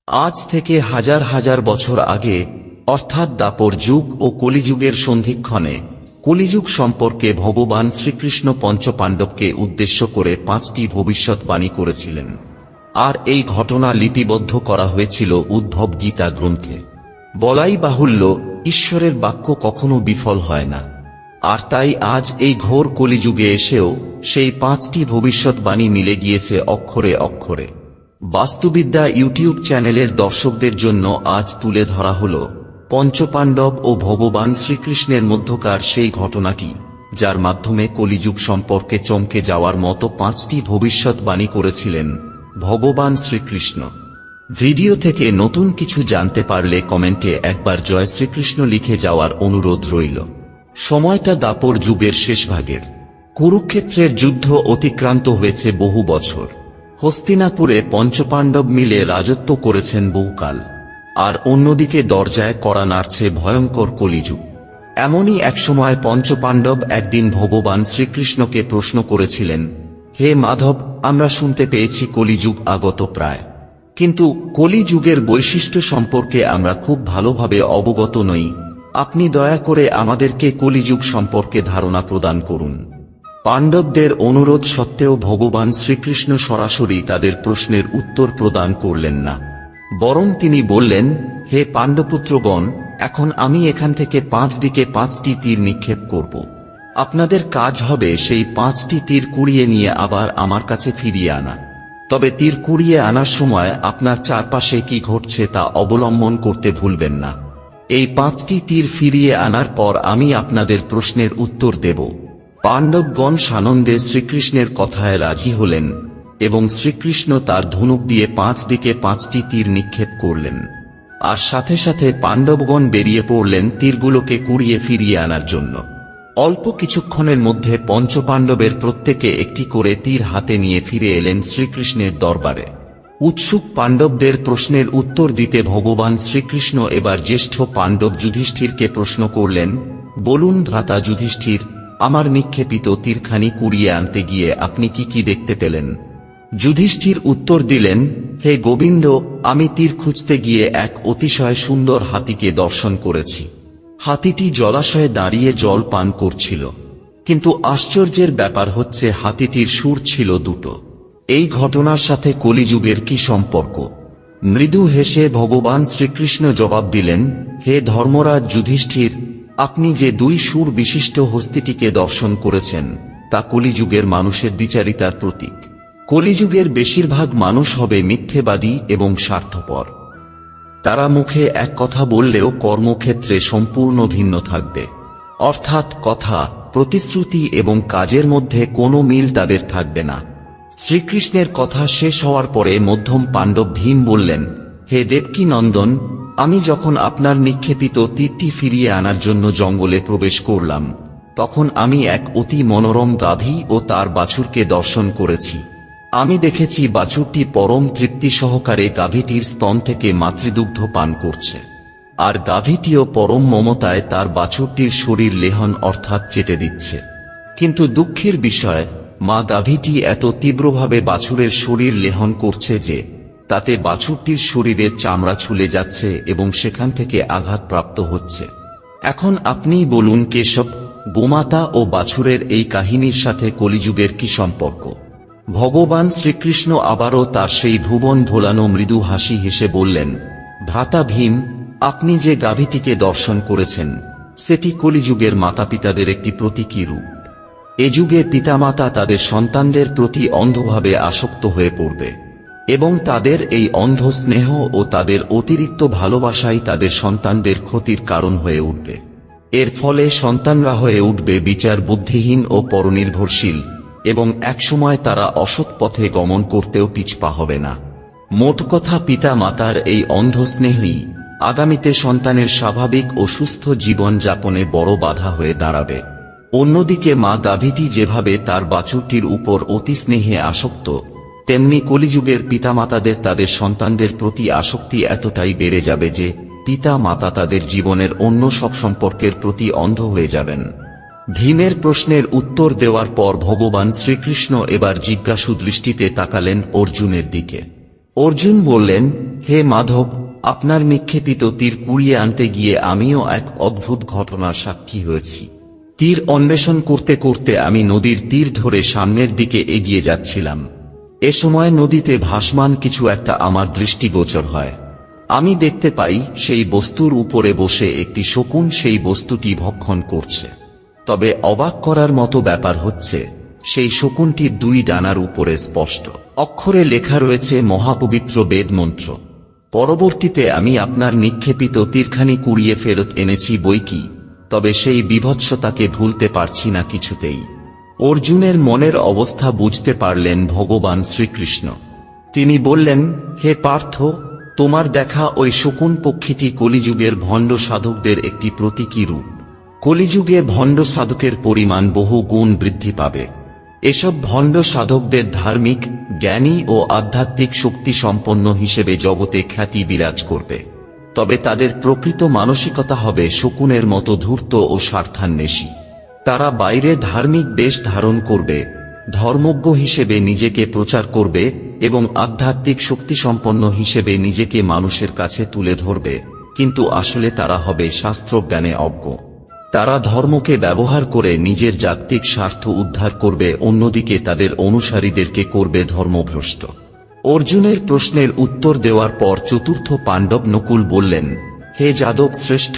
আজ থেকে হাজার হাজার বছর আগে, অর্থাৎ দাপর যুগ ও কলিযুগের সন্ধিক্ষণে, কলিযুগ সম্পর্কে ভগবান শ্রীকৃষ্ণ পঞ্চপাণ্ডবকে উদ্দেশ্য করে 5টি ভবিষ্যৎবাণী করেছিলেন। আর এই ঘটনা লিপিবদ্ধ করা হয়েছিল উদ্ধব গীতা গ্রন্থে। বলাই বাহুল্য, ঈশ্বরের বাক্য কখনো বিফল হয় না। আর তাই আজ এই ঘোর কলিযুগে এসেও সেই 5টি ভবিষ্যৎবাণী মিলে গিয়েছে অক্ষরে অক্ষরে। বাস্তুবিদ্যা ইউটিউব চ্যানেলের দর্শকদের জন্য আজ তুলে ধরা হল পঞ্চপাণ্ডব ও ভগবান শ্রীকৃষ্ণের মধ্যকার সেই ঘটনাটি, যার মাধ্যমে কলিযুগ সম্পর্কে চমকে যাওয়ার মতো 5টি ভবিষ্যৎবাণী করেছিলেন ভগবান শ্রীকৃষ্ণ। ভিডিও থেকে নতুন কিছু জানতে পারলে কমেন্টে একবার জয় শ্রীকৃষ্ণ লিখে যাওয়ার অনুরোধ রইল। সময়টা দাপর যুগের শেষভাগের। কুরুক্ষেত্রের যুদ্ধ অতিক্রান্ত হয়েছে বহু বছর। হস্তিনাপুরে পঞ্চপাণ্ডব মিলে রাজত্ব করেছেন বহুকাল। আর অন্যদিকে দরজায় কড়া নাড়ছে ভয়ঙ্কর কলিযুগ। এমনই এক সময় পঞ্চপাণ্ডব একদিন ভগবান শ্রীকৃষ্ণকে প্রশ্ন করেছিলেন, হে মাধব, আমরা শুনতে পেয়েছি কলিযুগ আগত প্রায়, কিন্তু কলিযুগের বৈশিষ্ট্য সম্পর্কে আমরা খুব ভালোভাবে অবগত নই। আপনি দয়া করে আমাদেরকে কলিযুগ সম্পর্কে ধারণা প্রদান করুন। পাণ্ডবদের অনুরোধ সত্ত্বেও ভগবান শ্রীকৃষ্ণ সরাসরি তাদের প্রশ্নের উত্তর প্রদান করলেন না, বরং তিনি বললেন, হে পাণ্ডবপুত্রগণ, এখন আমি এখান থেকে 5 দিকে 5টি তীর নিক্ষেপ করব। আপনাদের কাজ হবে সেই 5টি তীর কুড়িয়ে নিয়ে আবার আমার কাছে ফিরিয়ে আনা। তবে তীর কুড়িয়ে আনার সময় আপনার চারপাশে কি ঘটছে তা অবলম্বন করতে ভুলবেন না। এই 5টি তীর ফিরিয়ে আনার পর আমি আপনাদের প্রশ্নের উত্তর দেব। পাণ্ডবগণ সানন্দে শ্রীকৃষ্ণের কথায় রাজি হলেন এবং শ্রীকৃষ্ণ তার ধনুক দিয়ে 5 দিকে 5টি তীর নিক্ষেপ করলেন। আর সাথে সাথে পাণ্ডবগণ বেরিয়ে পড়লেন তীরগুলোকে কুড়িয়ে ফিরিয়ে আনার জন্য। অল্প কিছুক্ষণের মধ্যে পঞ্চপাণ্ডবের প্রত্যেকে একটি করে তীর হাতে নিয়ে ফিরে এলেন শ্রীকৃষ্ণের দরবারে। উৎসুক পাণ্ডবদের প্রশ্নের উত্তর দিতে ভগবান শ্রীকৃষ্ণ এবার জ্যেষ্ঠ পাণ্ডব যুধিষ্ঠিরকে প্রশ্ন করলেন, বলুন ভ্রাতা যুধিষ্ঠির, আমার নিক্ষেপিত তীরখানি কুড়িয়ে আনতে গিয়ে আপনি কি কি দেখতে পেলেন? যুধিষ্ঠির উত্তর দিলেন, হে গোবিন্দ, আমি তীর খুঁজতে গিয়ে এক অতিশয় সুন্দর হাতিকে দর্শন করেছি। হাতিটি জলাশয়ে দাঁড়িয়ে জল পান করছিল, কিন্তু আশ্চর্যের ব্যাপার হচ্ছে হাতিটির সুর ছিল দুটো। এই ঘটনার সাথে কলিযুগের কি সম্পর্ক? মৃদু হেসে ভগবান শ্রীকৃষ্ণ জবাব দিলেন, হে ধর্মরাজ যুধিষ্ঠির, আপনি যে 2 সুর বিশিষ্ট হস্তিটিকে দর্শন করেছেন তা কলিযুগের মানুষের বিচারিতার প্রতীক। কলিযুগের বেশিরভাগ মানুষ হবে মিথ্যেবাদী এবং স্বার্থপর। তারা মুখে এক কথা বললেও কর্মক্ষেত্রে সম্পূর্ণ ভিন্ন থাকবে। অর্থাৎ কথা, প্রতিশ্রুতি এবং কাজের মধ্যে কোনো মিল তাদের থাকবে না। শ্রীকৃষ্ণের কথা শেষ হওয়ার পরে মধ্যম পাণ্ডব ভীম বললেন, হে দেবকী নন্দন, আমি যখন আপনার নিক্ষেপিত তীরটি ফিরিয়ে আনার জন্য জঙ্গলে প্রবেশ করলাম, তখন আমি এক অতি মনোরম গাভী ও তার বাছুরকে দর্শন করেছি। আমি দেখেছি বাছুরটি পরম তৃপ্তি সহকারে গাভীটির স্তন থেকে মাতৃদুগ্ধ পান করছে, আর গাভীটিও পরম মমতায় তার বাছুরটির শরীর লেহন অর্থাৎ চেটে দিচ্ছে। কিন্তু দুঃখের বিষয়, মা গাভীটি এত তীব্রভাবে বাছুরের শরীর লেহন করছে যে তাতে বাছুরটির শরীরের চামড়া ছুলে যাচ্ছে এবং সেখান থেকে আঘাতপ্রাপ্ত হচ্ছে। এখন আপনিই বলুন কেশব, গোমাতা ও বাছুরের এই কাহিনীর সাথে কলিযুগের কি সম্পর্ক? ভগবান শ্রীকৃষ্ণ আবারও তার সেই ভুবন ভোলানো মৃদু হাসি হেসে বললেন, ভ্রাতা ভীম, আপনি যে গাভীটিকে দর্শন করেছেন সেটি কলিযুগের মাতাপিতাদের একটি প্রতীকী রূপ। এ যুগে পিতামাতা তাদের সন্তানদের প্রতি অন্ধভাবে আসক্ত হয়ে পড়বে এবং তাদের এই অন্ধ স্নেহ ও তাদের অতিরিক্ত ভালোবাসাই তাদের সন্তানদের ক্ষতির কারণ হয়ে উঠবে। এর ফলে সন্তানরা হয়ে উঠবে বিচার বুদ্ধিহীন ও পরনির্ভরশীল, এবং একসময় তারা অসৎ পথে গমন করতেও পিছপা হবে না। মোট কথা, পিতা মাতার এই অন্ধ স্নেহই আগামীতে সন্তানের স্বাভাবিক ও সুস্থ জীবন যাপনে বড় বাধা হয়ে দাঁড়াবে। অন্যদিকে মা গাভীটি যেভাবে তার বাছুরটির উপর অতি স্নেহে আসক্ত, তেমনি কলিযুগের পিতামাতাদের তাদের সন্তানদের প্রতি আসক্তি এতটাই বেড়ে যাবে যে পিতা মাতা তাদের জীবনের অন্য সব সম্পর্কের প্রতি অন্ধ হয়ে যাবেন। ভীমের প্রশ্নের উত্তর দেওয়ার পর ভগবান শ্রীকৃষ্ণ এবার জিজ্ঞাসু দৃষ্টিতে তাকালেন অর্জুনের দিকে। অর্জুন বললেন, হে মাধব, আপনার নিক্ষেপিত তীর কুড়িয়ে আনতে গিয়ে আমিও এক অদ্ভুত ঘটনার সাক্ষী হয়েছি। তীর অন্বেষণ করতে করতে আমি নদীর তীর ধরে সামনের দিকে এগিয়ে যাচ্ছিলাম। এ সময় নদীতে ভাসমান কিছু একটা আমার দৃষ্টিগোচর হয়। আমি দেখতে পাই সেই বস্তুর উপরে বসে একটি শকুন সেই বস্তুটি ভক্ষণ করছে। তবে অবাক করার মতো ব্যাপার হচ্ছে, সেই শকুনটির দুই ডানার উপরে স্পষ্ট অক্ষরে লেখা রয়েছে মহাপবিত্র বেদ মন্ত্র। পরবর্তীতে আমি আপনার নিক্ষেপিত তীরখানি কুড়িয়ে ফেরত এনেছি বইকি, তবে সেই বিভৎসতাকে ভুলতে পারছি না কিছুতেই। অর্জুনের মনের অবস্থা বুঝতে পারলেন ভগবান শ্রীকৃষ্ণ। তিনি বললেন, হে পার্থ, তোমার দেখা ওই শকুন পক্ষীটি কলিযুগের ভণ্ড সাধকদের একটি প্রতীকী রূপ। কলিযুগে ভণ্ড সাধকের পরিমাণ বহু গুণ বৃদ্ধি পাবে। এসব ভণ্ড সাধকদের ধার্মিক, জ্ঞানী ও আধ্যাত্মিক শক্তি সম্পন্ন হিসেবে জগতে খ্যাতি বিরাজ করবে। তবে তাদের প্রকৃত মানসিকতা হবে শকুনের মতো ধূর্ত ও স্বার্থান্বেষী। তারা বাইরে ধার্মিক বেশ ধারণ করবে, ধর্মজ্ঞ হিসেবে নিজেকে প্রচার করবে এবং আধ্যাত্মিক শক্তিসম্পন্ন হিসেবে নিজেকে মানুষের কাছে তুলে ধরবে, কিন্তু আসলে তারা হবে শাস্ত্রজ্ঞানে অজ্ঞ। তারা ধর্মকে ব্যবহার করে নিজের জাগতিক স্বার্থ উদ্ধার করবে, অন্যদিকে তাদের অনুসারীদেরকে করবে ধর্মভ্রষ্ট। অর্জুনের প্রশ্নের উত্তর দেওয়ার পর চতুর্থ পাণ্ডব নকুল বললেন, হে যাদব শ্রেষ্ঠ,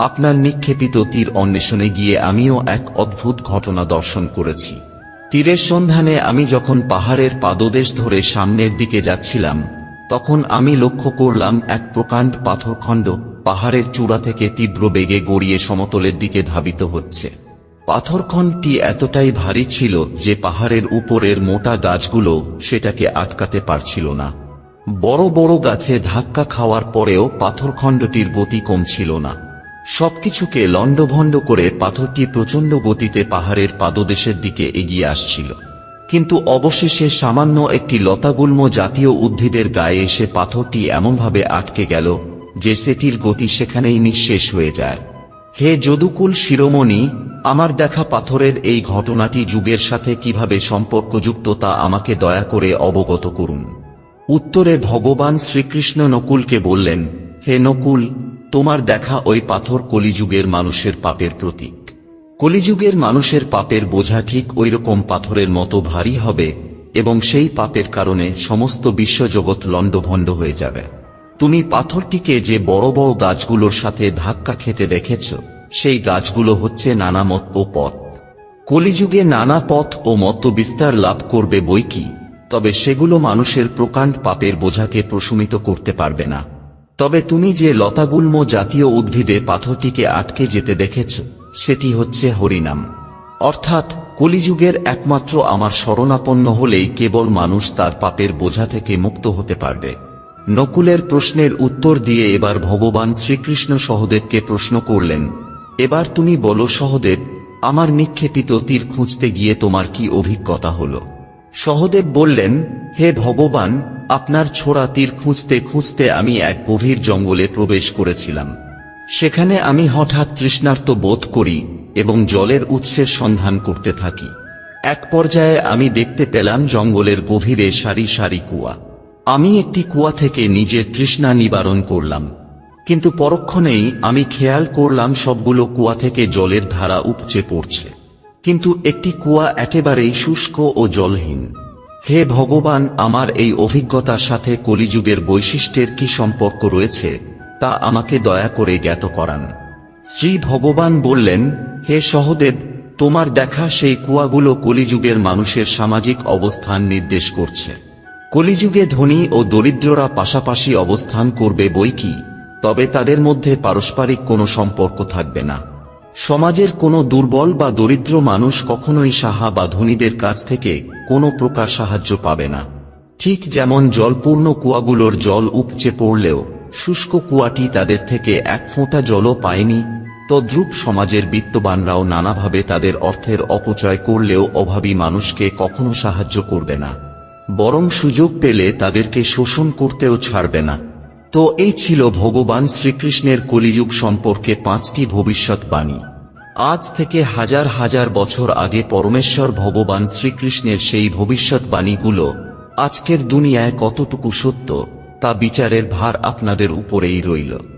আপনার নিক্ষেপিত তীর অন্বেষণে গিয়ে আমিও এক অদ্ভুত ঘটনা দর্শন করেছি। তীরের সন্ধানে আমি যখন পাহাড়ের পাদদেশ ধরে সামনের দিকে যাচ্ছিলাম, তখন আমি লক্ষ্য করলাম এক প্রকাণ্ড পাথরখণ্ড পাহাড়ের চূড়া থেকে তীব্র বেগে গড়িয়ে সমতলের দিকে ধাবিত হচ্ছে। পাথরখণ্ডটি এতটাই ভারী ছিল যে পাহাড়ের উপরের মোটা গাছগুলো সেটাকে আটকাতে পারছিল না। বড় বড় গাছে ধাক্কা খাওয়ার পরেও পাথরখণ্ডটির গতি কমছিল না। সবকিছুকে লণ্ডভণ্ড করে পাথরটি প্রচণ্ড গতিতে পাহাড়ের পাদদেশের দিকে এগিয়ে আসছিল। কিন্তু অবশেষে সামান্য একটি লতাগুল্ম জাতীয় উদ্ভিদের গায়ে এসে পাথরটি এমনভাবে আটকে গেল যে সেটির গতি সেখানেই নিঃশেষ হয়ে যায়। হে যদুকুল শিরোমণি, আমার দেখা পাথরের এই ঘটনাটি যুগের সাথে কিভাবে সম্পর্কযুক্ত তা আমাকে দয়া করে অবগত করুন। উত্তরে ভগবান শ্রীকৃষ্ণ নকুলকে বললেন, হে নকুল, তোমার দেখা ওই পাথর কলিযুগের মানুষের পাপের প্রতীক। কলিযুগের মানুষের পাপের বোঝা ঠিক ঐরকম পাথরের মতো ভারী হবে এবং সেই পাপের কারণে সমস্ত বিশ্বজগৎ লণ্ডভণ্ড হয়ে যাবে। তুমি পাথরটিকে যে বড় বড় গাছগুলোর সাথে ধাক্কা খেতে দেখেছ, সেই গাছগুলো হচ্ছে নানা মত ও পথ। কলিযুগে নানা পথ ও মত বিস্তার লাভ করবে বইকি, তবে সেগুলো মানুষের প্রকাণ্ড পাপের বোঝাকে প্রশমিত করতে পারবে না। তবে তুমি যে লতাগুল্ম জাতীয় উদ্ভিদে পাথরটিকে আটকে যেতে দেখেছ, সেটি হচ্ছে হরিনাম। অর্থাৎ কলিযুগের একমাত্র আমার শরণাপন্ন হলেই কেবল মানুষ তার পাপের বোঝা থেকে মুক্ত হতে পারবে। নকুলের প্রশ্নের উত্তর দিয়ে এবার ভগবান শ্রীকৃষ্ণ সহদেবকে প্রশ্ন করলেন, এবার তুমি বলো সহদেব, আমার নিক্ষেপিত তীর খুঁজতে গিয়ে তোমার কি অভিজ্ঞতা হল? সহদেব বললেন, হে ভগবান, আপনার ছোড়া তীর খুঁজতে খুঁজতে আমি এক গভীর জঙ্গলে প্রবেশ করেছিলাম। সেখানে আমি হঠাৎ তৃষ্ণার্ত বোধ করি এবং জলের উৎসের সন্ধান করতে থাকি। এক পর্যায়ে আমি দেখতে পেলাম জঙ্গলের গভীরে সারি সারি কুয়া। আমি একটি কুয়া থেকে নিজের তৃষ্ণা নিবারণ করলাম, কিন্তু পরক্ষণেই আমি খেয়াল করলাম সবগুলো কুয়া থেকে জলের ধারা উপচে পড়ছে, কিন্তু একটি কুয়া একেবারেই শুষ্ক ও জলহীন। হে ভগবান, আমার এই অভিজ্ঞতার সাথে কলিযুগের বৈশিষ্ট্যের কি সম্পর্ক রয়েছে তা আমাকে দয়া করে জ্ঞাত করান। শ্রী ভগবান বললেন, হে সহদেব, তোমার দেখা সেই কুয়াগুলো কলিযুগের মানুষের সামাজিক অবস্থান নির্দেশ করছে। কলিযুগে ধনী ও দরিদ্ররা পাশাপাশি অবস্থান করবে বইকি, তবে তাদের মধ্যে পারস্পরিক কোনো সম্পর্ক থাকবে না। সমাজের কোনো দুর্বল বা দরিদ্র মানুষ কখনোই সাহা বা ধনীদের কাছ থেকে কোনো প্রকার সাহায্য পাবে না। ঠিক যেমন জলপূর্ণ কুয়াগুলোর জল উপচে পড়লেও শুষ্ক কুয়াটি তাদের থেকে এক ফোঁটা জলও পায়নি, তদ্রূপ সমাজের বিত্তবানরাও নানাভাবে তাদের অর্থের অপচয় করলেও অভাবী মানুষকে কখনো সাহায্য করবে না, বরং সুযোগ পেলে তাদেরকে শোষণ করতেও ছাড়বে না। তো এই ছিল ভগবান শ্রীকৃষ্ণের কলিযুগ সম্পর্কে 5টি ভবিষ্যৎবাণী। আজ থেকে হাজার হাজার বছর আগে পরমেশ্বর ভগবান শ্রীকৃষ্ণের সেই ভবিষ্যৎবাণীগুলো আজকের দুনিয়ায় কতটুকু সত্য তা বিচারের ভার আপনাদের উপরেই রইল।